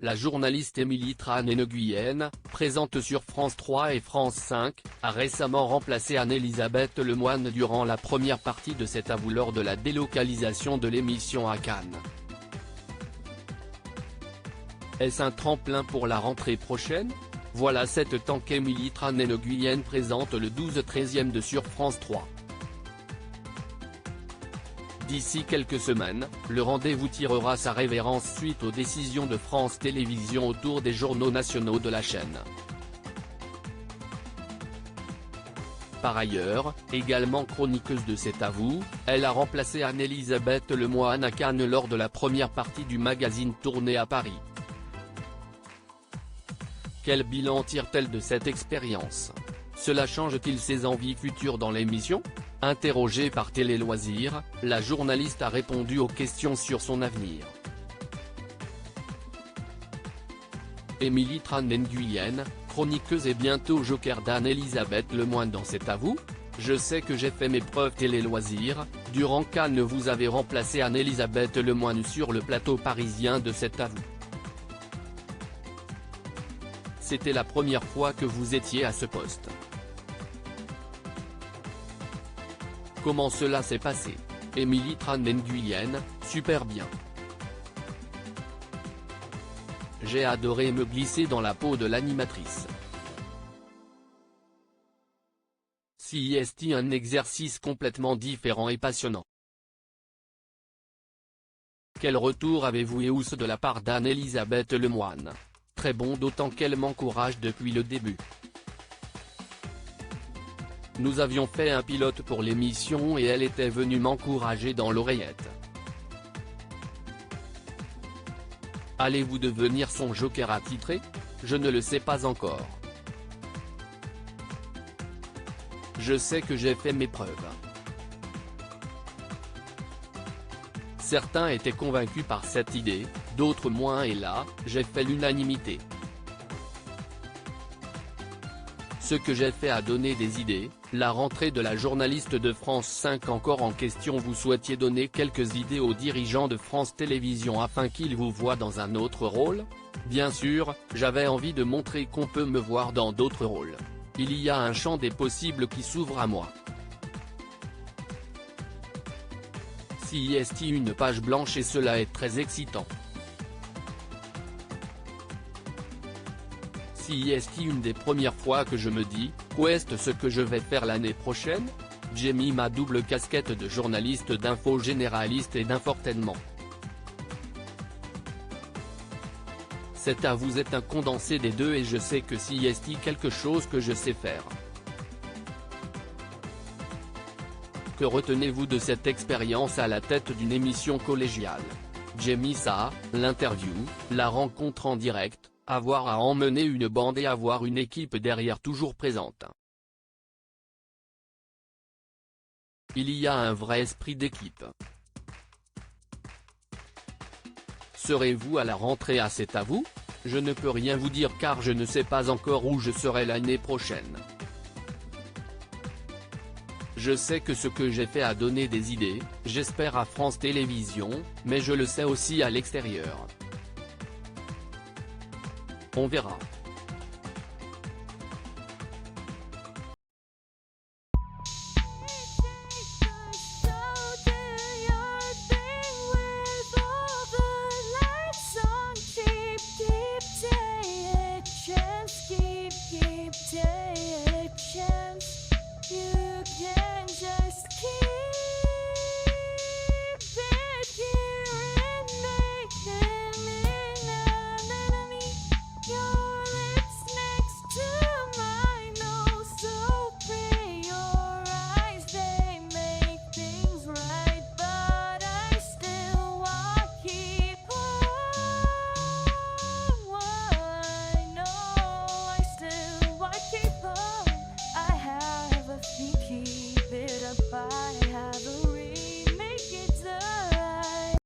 la journaliste Émilie Tran-Nguyen, présente sur France 3 et France 5, a récemment remplacé Anne-Elisabeth Lemoine durant la première partie de cet avou lors de la délocalisation de l'émission à Cannes. Est-ce un tremplin pour la rentrée prochaine? Voilà 7 ans qu'Émilie Tran-Nguyen présente le 12-13e de sur France 3. D'ici quelques semaines, le rendez-vous tirera sa révérence suite aux décisions de France Télévisions autour des journaux nationaux de la chaîne. Par ailleurs, également chroniqueuse de cet avou, elle a remplacé Anne-Elisabeth Lemoine à Cannes lors de la première partie du magazine tourné à Paris. Quel bilan tire-t-elle de cette expérience? Cela change-t-il ses envies futures dans l'émission? Interrogée par Télé Loisirs, la journaliste a répondu aux questions sur son avenir. Émilie Tran-Nguyen, chroniqueuse et bientôt joker d'Anne-Elisabeth Lemoine dans cet avou. Je sais que j'ai fait mes preuves Télé Loisirs, durant Cannes vous avez remplacé Anne-Elisabeth Lemoine sur le plateau parisien de cet avou. C'était la première fois que vous étiez à ce poste. Comment cela s'est passé? Émilie Tran-Nguyen, super bien. J'ai adoré me glisser dans la peau de l'animatrice. C'est un exercice complètement différent et passionnant. Quel retour avez-vous et de la part d'Anne-Elisabeth Lemoine? Très bon, d'autant qu'elle m'encourage depuis le début. Nous avions fait un pilote pour l'émission et elle était venue m'encourager dans l'oreillette. Allez-vous devenir son joker attitré? Je ne le sais pas encore. Je sais que j'ai fait mes preuves. Certains étaient convaincus par cette idée, d'autres moins et là, j'ai fait l'unanimité. Ce que j'ai fait a donné des idées. La rentrée de la journaliste de France 5 encore en question. Vous souhaitiez donner quelques idées aux dirigeants de France Télévisions afin qu'ils vous voient dans un autre rôle? Bien sûr, j'avais envie de montrer qu'on peut me voir dans d'autres rôles. Il y a un champ des possibles qui s'ouvre à moi. C'est une page blanche et cela est très excitant. C'est une des premières fois que je me dis, qu'est-ce ce que je vais faire l'année prochaine? J'ai mis ma double casquette de journaliste d'info généraliste et d'infotainment. Cet avou est un condensé des deux et je sais que c'est quelque chose que je sais faire. Que retenez-vous de cette expérience à la tête d'une émission collégiale? J'ai mis ça, l'interview, la rencontre en direct, avoir à emmener une bande et avoir une équipe derrière toujours présente. Il y a un vrai esprit d'équipe. Serez-vous à la rentrée à cet avou? Je ne peux rien vous dire car je ne sais pas encore où je serai l'année prochaine. Je sais que ce que j'ai fait a donné des idées, j'espère à France Télévisions, mais je le sais aussi à l'extérieur. On verra.